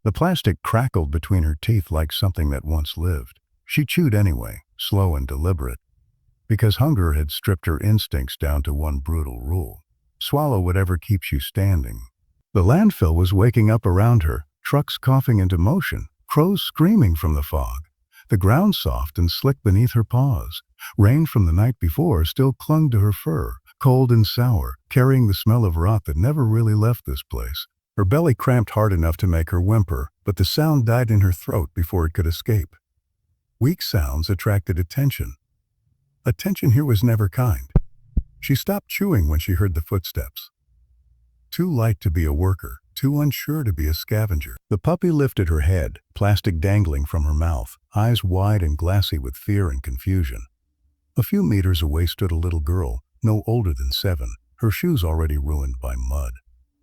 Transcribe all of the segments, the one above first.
The plastic crackled between her teeth like something that once lived. She chewed anyway, slow and deliberate, because hunger had stripped her instincts down to one brutal rule: swallow whatever keeps you standing. The landfill was waking up around her, trucks coughing into motion, crows screaming from the fog. The ground soft and slick beneath her paws. Rain from the night before still clung to her fur, cold and sour, carrying the smell of rot that never really left this place. Her belly cramped hard enough to make her whimper, but the sound died in her throat before it could escape. Weak sounds attracted attention. Attention here was never kind. She stopped chewing when she heard the footsteps. Too light to be a worker, too unsure to be a scavenger. The puppy lifted her head, plastic dangling from her mouth, eyes wide and glassy with fear and confusion. A few meters away stood a little girl, no older than 7, her shoes already ruined by mud.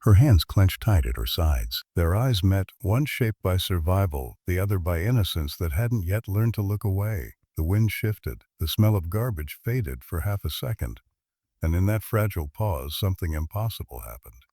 Her hands clenched tight at her sides. Their eyes met, one shaped by survival, the other by innocence that hadn't yet learned to look away. The wind shifted, the smell of garbage faded for half a second, and in that fragile pause, something impossible happened.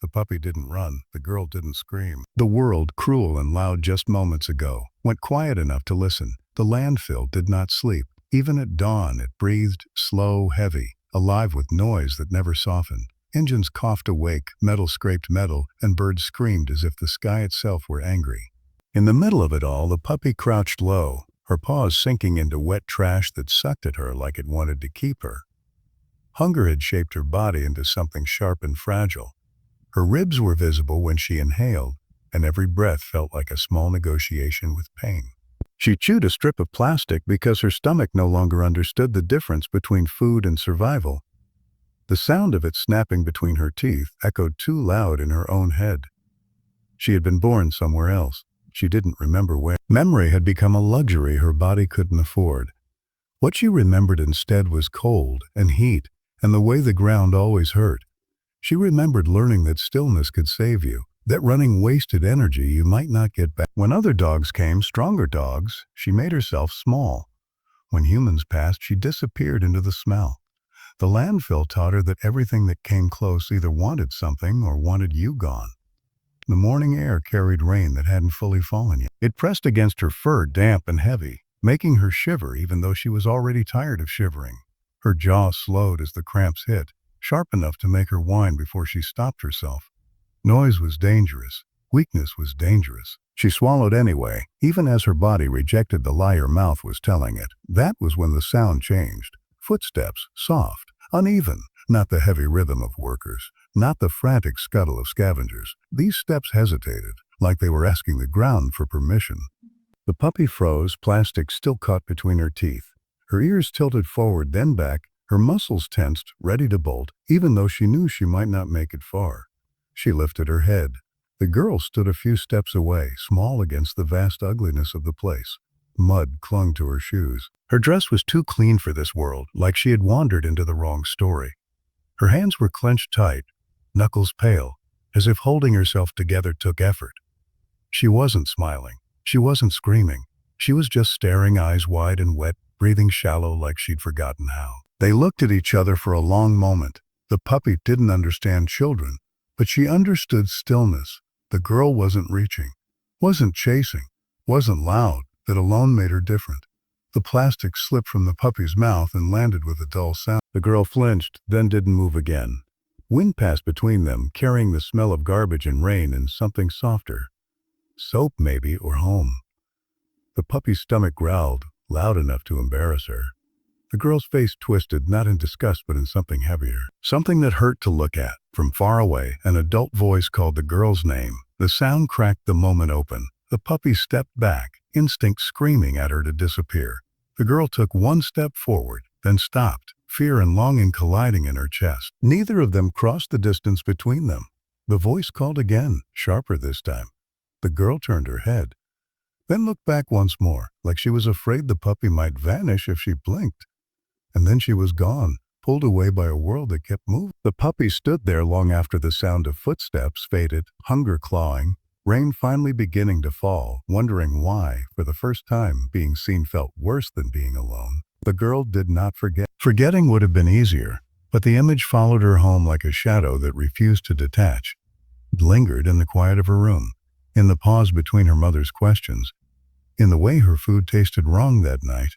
The puppy didn't run, the girl didn't scream. The world, cruel and loud just moments ago, went quiet enough to listen. The landfill did not sleep. Even at dawn, it breathed, slow, heavy, alive with noise that never softened. Engines coughed awake, metal scraped metal, and birds screamed as if the sky itself were angry. In the middle of it all, the puppy crouched low, her paws sinking into wet trash that sucked at her like it wanted to keep her. Hunger had shaped her body into something sharp and fragile. Her ribs were visible when she inhaled, and every breath felt like a small negotiation with pain. She chewed a strip of plastic because her stomach no longer understood the difference between food and survival. The sound of it snapping between her teeth echoed too loud in her own head. She had been born somewhere else. She didn't remember where. Memory had become a luxury her body couldn't afford. What she remembered instead was cold and heat and the way the ground always hurt. She remembered learning that stillness could save you, that running wasted energy you might not get back. When other dogs came, stronger dogs, she made herself small. When humans passed, she disappeared into the smell. The landfill taught her that everything that came close either wanted something or wanted you gone. The morning air carried rain that hadn't fully fallen yet. It pressed against her fur, damp and heavy, making her shiver even though she was already tired of shivering. Her jaw slowed as the cramps hit, sharp enough to make her whine before she stopped herself. Noise was dangerous. Weakness was dangerous. She swallowed anyway, even as her body rejected the lie her mouth was telling it. That was when the sound changed. Footsteps, soft, uneven, not the heavy rhythm of workers, not the frantic scuttle of scavengers. These steps hesitated, like they were asking the ground for permission. The puppy froze, plastic still caught between her teeth. Her ears tilted forward, then back, her muscles tensed, ready to bolt, even though she knew she might not make it far. She lifted her head. The girl stood a few steps away, small against the vast ugliness of the place. Mud clung to her shoes. Her dress was too clean for this world, like she had wandered into the wrong story. Her hands were clenched tight, knuckles pale, as if holding herself together took effort. She wasn't smiling. She wasn't screaming. She was just staring, eyes wide and wet, breathing shallow like she'd forgotten how. They looked at each other for a long moment. The puppy didn't understand children, but she understood stillness. The girl wasn't reaching, wasn't chasing, wasn't loud. That alone made her different. The plastic slipped from the puppy's mouth and landed with a dull sound. The girl flinched, then didn't move again. Wind passed between them, carrying the smell of garbage and rain and something softer. Soap, maybe, or home. The puppy's stomach growled, loud enough to embarrass her. The girl's face twisted, not in disgust but in something heavier. Something that hurt to look at. From far away, an adult voice called the girl's name. The sound cracked the moment open. The puppy stepped back, instinct screaming at her to disappear. The girl took one step forward, then stopped, fear and longing colliding in her chest. Neither of them crossed the distance between them. The voice called again, sharper this time. The girl turned her head, then looked back once more, like she was afraid the puppy might vanish if she blinked. And then she was gone, pulled away by a world that kept moving. The puppy stood there long after the sound of footsteps faded, hunger clawing, rain finally beginning to fall, wondering why, for the first time, being seen felt worse than being alone. The girl did not forget. Forgetting would have been easier, but the image followed her home like a shadow that refused to detach. It lingered in the quiet of her room, in the pause between her mother's questions, in the way her food tasted wrong that night.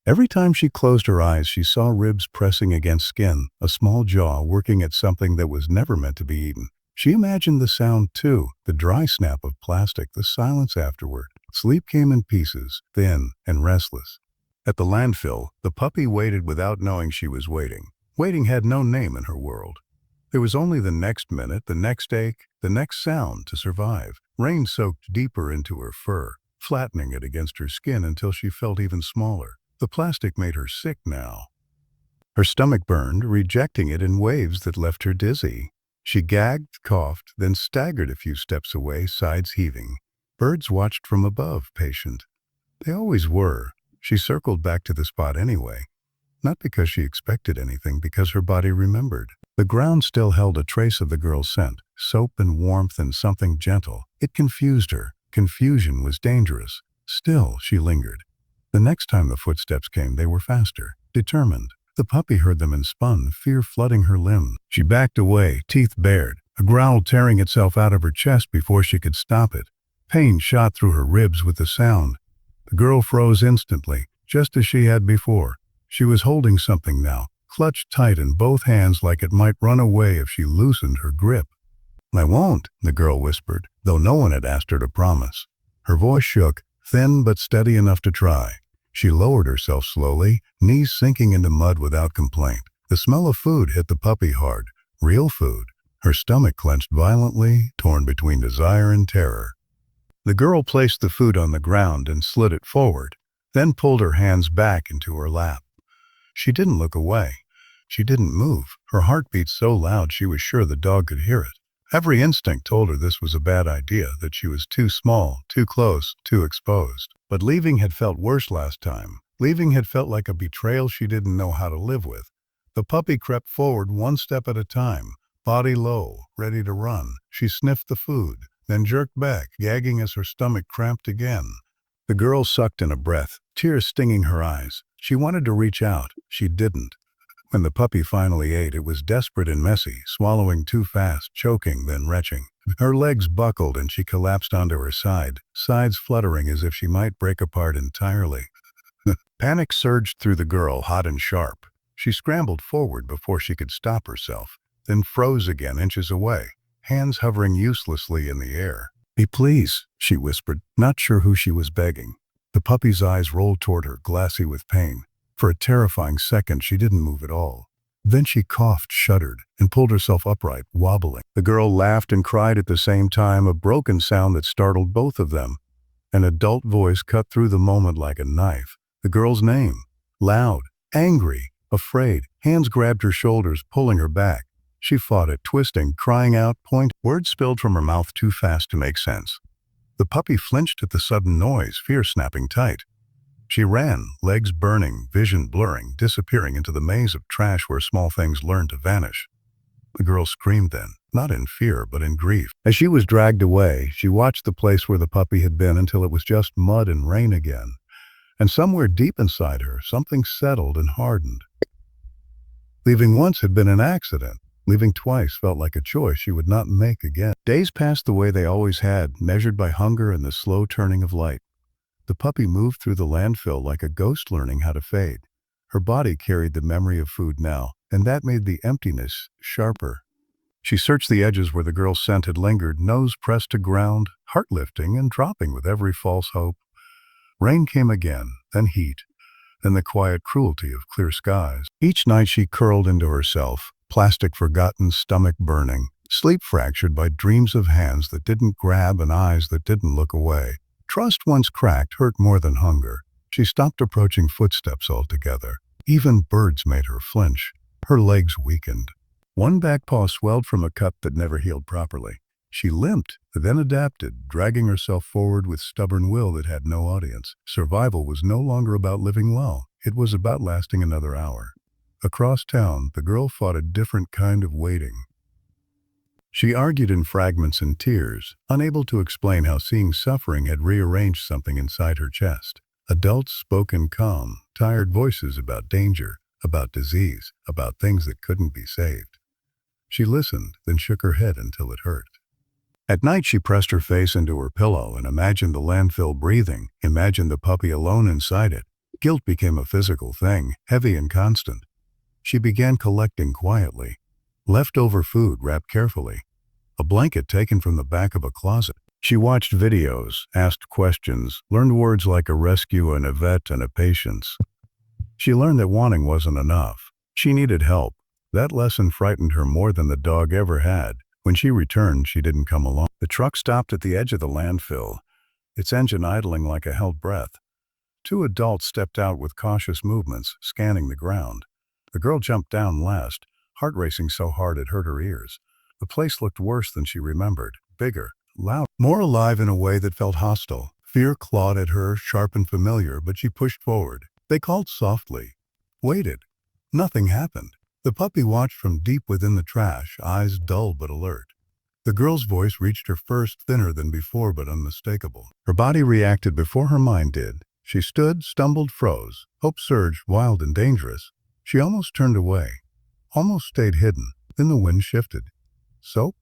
Every time she closed her eyes, she saw ribs pressing against skin, a small jaw working at something that was never meant to be eaten. She imagined the sound too, the dry snap of plastic, the silence afterward. Sleep came in pieces, thin and restless. At the landfill, the puppy waited without knowing she was waiting. Waiting had no name in her world. There was only the next minute, the next ache, the next sound to survive. Rain soaked deeper into her fur, flattening it against her skin until she felt even smaller. The plastic made her sick now. Her stomach burned, rejecting it in waves that left her dizzy. She gagged, coughed, then staggered a few steps away, sides heaving. Birds watched from above, patient. They always were. She circled back to the spot anyway. Not because she expected anything, because her body remembered. The ground still held a trace of the girl's scent, soap and warmth and something gentle. It confused her. Confusion was dangerous. Still, she lingered. The next time the footsteps came, they were faster, determined. The puppy heard them and spun, fear flooding her limbs. She backed away, teeth bared, a growl tearing itself out of her chest before she could stop it. Pain shot through her ribs with the sound. The girl froze instantly, just as she had before. She was holding something now, clutched tight in both hands like it might run away if she loosened her grip. "I won't," the girl whispered, though no one had asked her to promise. Her voice shook, thin but steady enough to try. She lowered herself slowly, knees sinking into mud without complaint. The smell of food hit the puppy hard. Real food. Her stomach clenched violently, torn between desire and terror. The girl placed the food on the ground and slid it forward, then pulled her hands back into her lap. She didn't look away. She didn't move. Her heart beat so loud she was sure the dog could hear it. Every instinct told her this was a bad idea, that she was too small, too close, too exposed. But leaving had felt worse last time. Leaving had felt like a betrayal she didn't know how to live with. The puppy crept forward one step at a time, body low, ready to run. She sniffed the food, then jerked back, gagging as her stomach cramped again. The girl sucked in a breath, tears stinging her eyes. She wanted to reach out. She didn't. When the puppy finally ate, it was desperate and messy, swallowing too fast, choking, then retching. Her legs buckled and she collapsed onto her side, sides fluttering as if she might break apart entirely. Panic surged through the girl, hot and sharp. She scrambled forward before she could stop herself, then froze again inches away, hands hovering uselessly in the air. Please," she whispered, not sure who she was begging. The puppy's eyes rolled toward her, glassy with pain. For a terrifying second, she didn't move at all. Then she coughed, shuddered, and pulled herself upright, wobbling. The girl laughed and cried at the same time, a broken sound that startled both of them. An adult voice cut through the moment like a knife. The girl's name. Loud, angry, afraid. Hands grabbed her shoulders, pulling her back. She fought it, twisting, crying out, Words spilled from her mouth too fast to make sense. The puppy flinched at the sudden noise, fear snapping tight. She ran, legs burning, vision blurring, disappearing into the maze of trash where small things learn to vanish. The girl screamed then, not in fear, but in grief. As she was dragged away, she watched the place where the puppy had been until it was just mud and rain again. And somewhere deep inside her, something settled and hardened. Leaving once had been an accident. Leaving twice felt like a choice she would not make again. Days passed the way they always had, measured by hunger and the slow turning of light. The puppy moved through the landfill like a ghost learning how to fade. Her body carried the memory of food now, and that made the emptiness sharper. She searched the edges where the girl's scent had lingered, nose pressed to ground, heart lifting and dropping with every false hope. Rain came again, then heat, then the quiet cruelty of clear skies. Each night she curled into herself, plastic forgotten, stomach burning, sleep fractured by dreams of hands that didn't grab and eyes that didn't look away. Trust once cracked hurt more than hunger. She stopped approaching footsteps altogether. Even birds made her flinch. Her legs weakened. One back paw swelled from a cut that never healed properly. She limped, then adapted, dragging herself forward with stubborn will that had no audience. Survival was no longer about living well. It was about lasting another hour. Across town, the girl fought a different kind of waiting. She argued in fragments and tears, unable to explain how seeing suffering had rearranged something inside her chest. Adults spoke in calm, tired voices about danger, about disease, about things that couldn't be saved. She listened, then shook her head until it hurt. At night, she pressed her face into her pillow and imagined the landfill breathing, imagined the puppy alone inside it. Guilt became a physical thing, heavy and constant. She began collecting quietly. Leftover food wrapped carefully. A blanket taken from the back of a closet. She watched videos, asked questions, learned words like a rescue and a vet and a patience. She learned that wanting wasn't enough. She needed help. That lesson frightened her more than the dog ever had. When she returned, she didn't come alone. The truck stopped at the edge of the landfill, its engine idling like a held breath. Two adults stepped out with cautious movements, scanning the ground. The girl jumped down last, heart racing so hard it hurt her ears. The place looked worse than she remembered, bigger, louder, more alive in a way that felt hostile. Fear clawed at her, sharp and familiar, but she pushed forward. They called softly, waited. Nothing happened. The puppy watched from deep within the trash, eyes dull but alert. The girl's voice reached her first, thinner than before but unmistakable. Her body reacted before her mind did. She stood, stumbled, froze. Hope surged, wild and dangerous. She almost turned away, almost stayed hidden. Then the wind shifted. Soap?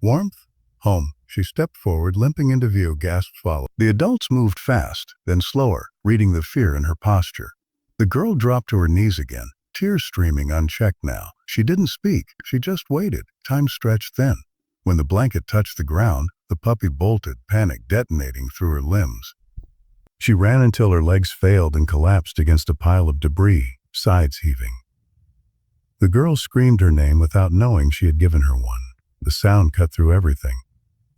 Warmth? Home. She stepped forward, limping into view, gasps followed. The adults moved fast, then slower, reading the fear in her posture. The girl dropped to her knees again, tears streaming unchecked now. She didn't speak, she just waited. Time stretched thin. When the blanket touched the ground, the puppy bolted, panic detonating through her limbs. She ran until her legs failed and collapsed against a pile of debris, sides heaving. The girl screamed her name without knowing she had given her one. The sound cut through everything.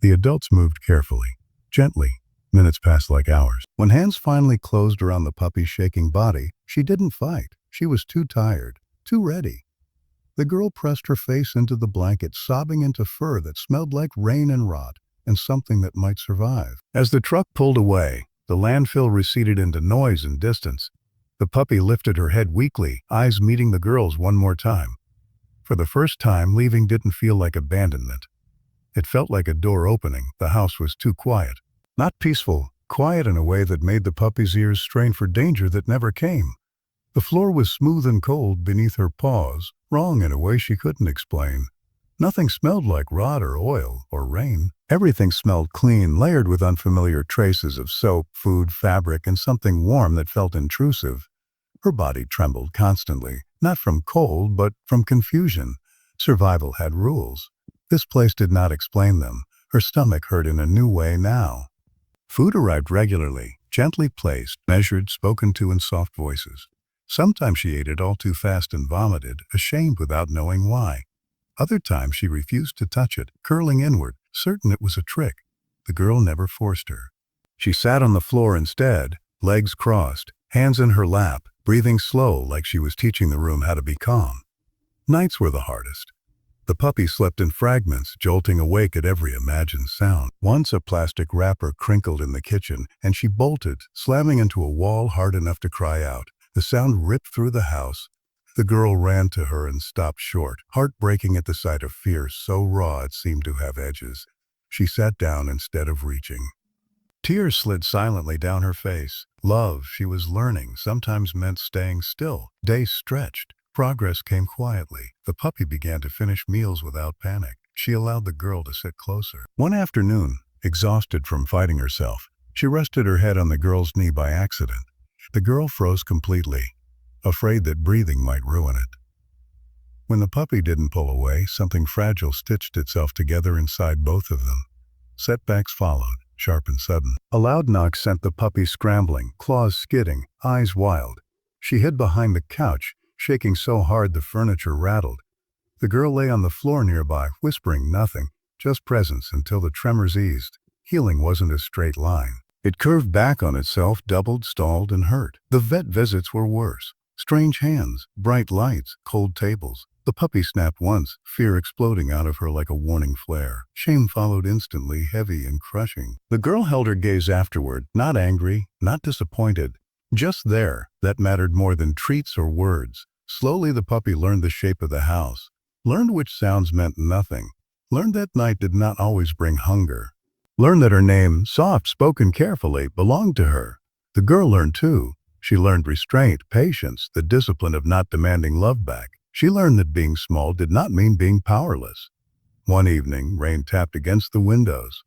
The adults moved carefully, gently. Minutes passed like hours. When hands finally closed around the puppy's shaking body, she didn't fight. She was too tired, too ready. The girl pressed her face into the blanket, sobbing into fur that smelled like rain and rot, and something that might survive. As the truck pulled away, the landfill receded into noise and distance. The puppy lifted her head weakly, eyes meeting the girl's one more time. For the first time, leaving didn't feel like abandonment. It felt like a door opening. The house was too quiet. Not peaceful, quiet in a way that made the puppy's ears strain for danger that never came. The floor was smooth and cold beneath her paws, wrong in a way she couldn't explain. Nothing smelled like rot or oil or rain. Everything smelled clean, layered with unfamiliar traces of soap, food, fabric, and something warm that felt intrusive. Her body trembled constantly, not from cold, but from confusion. Survival had rules. This place did not explain them. Her stomach hurt in a new way now. Food arrived regularly, gently placed, measured, spoken to in soft voices. Sometimes she ate it all too fast and vomited, ashamed without knowing why. Other times she refused to touch it, curling inward, certain it was a trick. The girl never forced her. She sat on the floor instead, legs crossed, hands in her lap, breathing slow like she was teaching the room how to be calm. Nights were the hardest. The puppy slept in fragments, jolting awake at every imagined sound. Once a plastic wrapper crinkled in the kitchen, and she bolted, slamming into a wall hard enough to cry out. The sound ripped through the house. The girl ran to her and stopped short, heartbreaking at the sight of fear so raw it seemed to have edges. She sat down instead of reaching. Tears slid silently down her face. Love, she was learning, sometimes meant staying still. Days stretched. Progress came quietly. The puppy began to finish meals without panic. She allowed the girl to sit closer. One afternoon, exhausted from fighting herself, she rested her head on the girl's knee by accident. The girl froze completely, afraid that breathing might ruin it. When the puppy didn't pull away, something fragile stitched itself together inside both of them. Setbacks followed, sharp and sudden. A loud knock sent the puppy scrambling, claws skidding, eyes wild. She hid behind the couch, shaking so hard the furniture rattled. The girl lay on the floor nearby, whispering nothing, just presence until the tremors eased. Healing wasn't a straight line. It curved back on itself, doubled, stalled, and hurt. The vet visits were worse. Strange hands, bright lights, cold tables. The puppy snapped once, fear exploding out of her like a warning flare. Shame followed instantly, heavy and crushing. The girl held her gaze afterward, not angry, not disappointed. Just there, that mattered more than treats or words. Slowly the puppy learned the shape of the house, learned which sounds meant nothing, learned that night did not always bring hunger, learned that her name, soft, spoken carefully, belonged to her. The girl learned too. She learned restraint, patience, the discipline of not demanding love back. She learned that being small did not mean being powerless. One evening, rain tapped against the windows.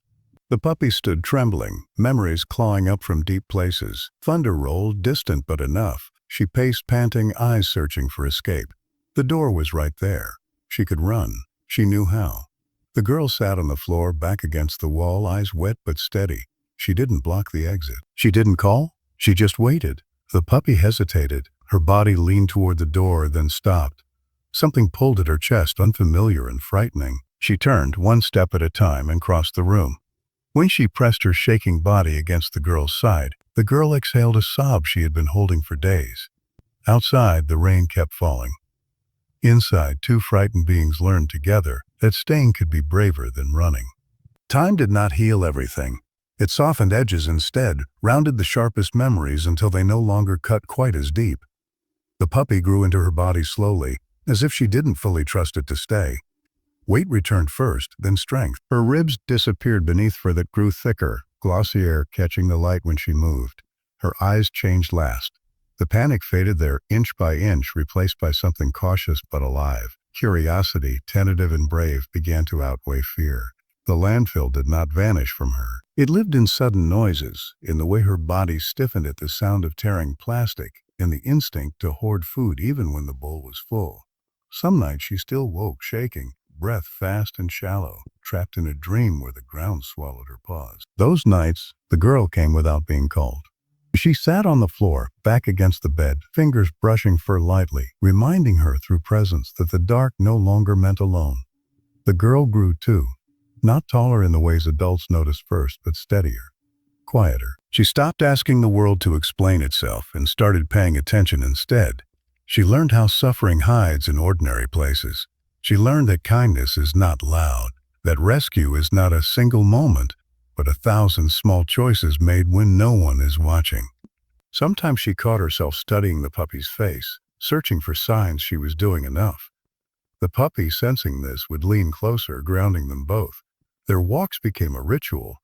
The puppy stood trembling, memories clawing up from deep places. Thunder rolled, distant but enough. She paced, panting, eyes searching for escape. The door was right there. She could run. She knew how. The girl sat on the floor, back against the wall, eyes wet but steady. She didn't block the exit. She didn't call. She just waited. The puppy hesitated. Her body leaned toward the door, then stopped. Something pulled at her chest, unfamiliar and frightening. She turned, one step at a time, and crossed the room. When she pressed her shaking body against the girl's side, the girl exhaled a sob she had been holding for days. Outside, the rain kept falling. Inside, two frightened beings learned together that staying could be braver than running. Time did not heal everything. It softened edges instead, rounded the sharpest memories until they no longer cut quite as deep. The puppy grew into her body slowly, as if she didn't fully trust it to stay. Weight returned first, then strength. Her ribs disappeared beneath fur that grew thicker, glossier, catching the light when she moved. Her eyes changed last. The panic faded there, inch by inch, replaced by something cautious but alive. Curiosity, tentative and brave, began to outweigh fear. The landfill did not vanish from her. It lived in sudden noises, in the way her body stiffened at the sound of tearing plastic, in the instinct to hoard food even when the bowl was full. Some nights she still woke, shaking, breath fast and shallow, trapped in a dream where the ground swallowed her paws. Those nights, the girl came without being called. She sat on the floor, back against the bed, fingers brushing fur lightly, reminding her through presence that the dark no longer meant alone. The girl grew too, not taller in the ways adults notice first, but steadier, quieter. She stopped asking the world to explain itself and started paying attention instead. She learned how suffering hides in ordinary places. She learned that kindness is not loud, that rescue is not a single moment, but 1,000 small choices made when no one is watching. Sometimes she caught herself studying the puppy's face, searching for signs she was doing enough. The puppy, sensing this, would lean closer, grounding them both. Their walks became a ritual.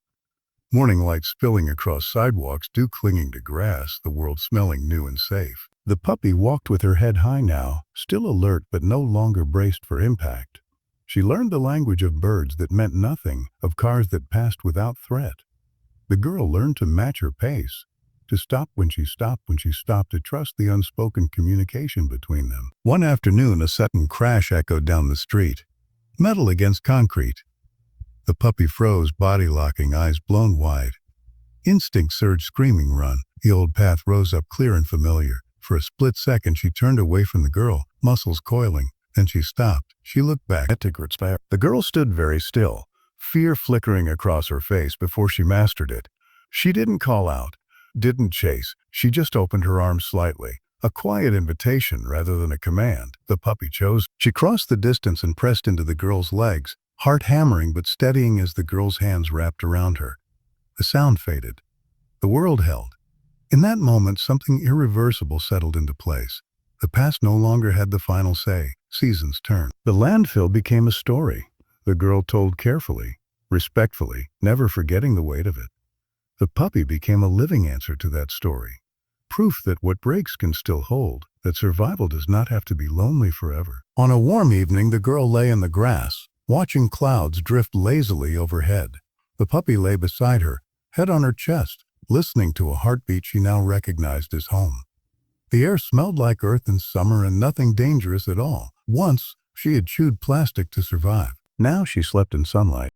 Morning light spilling across sidewalks, dew clinging to grass, the world smelling new and safe. The puppy walked with her head high now, still alert but no longer braced for impact. She learned the language of birds that meant nothing, of cars that passed without threat. The girl learned to match her pace, to stop when she stopped, to trust the unspoken communication between them. One afternoon, a sudden crash echoed down the street. Metal against concrete. The puppy froze, body locking, eyes blown wide. Instinct surged, screaming, run. The old path rose up clear and familiar. For a split second, she turned away from the girl, muscles coiling. Then she stopped. She looked back at Tiggert's. The girl stood very still, fear flickering across her face before she mastered it. She didn't call out, didn't chase. She just opened her arms slightly, a quiet invitation rather than a command. The puppy chose. She crossed the distance and pressed into the girl's legs, heart hammering but steadying as the girl's hands wrapped around her. The sound faded. The world held. In that moment, something irreversible settled into place. The past no longer had the final say. Seasons turned. The landfill became a story. The girl told carefully, respectfully, never forgetting the weight of it. The puppy became a living answer to that story. Proof that what breaks can still hold, that survival does not have to be lonely forever. On a warm evening, the girl lay in the grass, watching clouds drift lazily overhead. The puppy lay beside her, head on her chest, listening to a heartbeat she now recognized as home. The air smelled like earth in summer and nothing dangerous at all. Once, she had chewed plastic to survive. Now she slept in sunlight.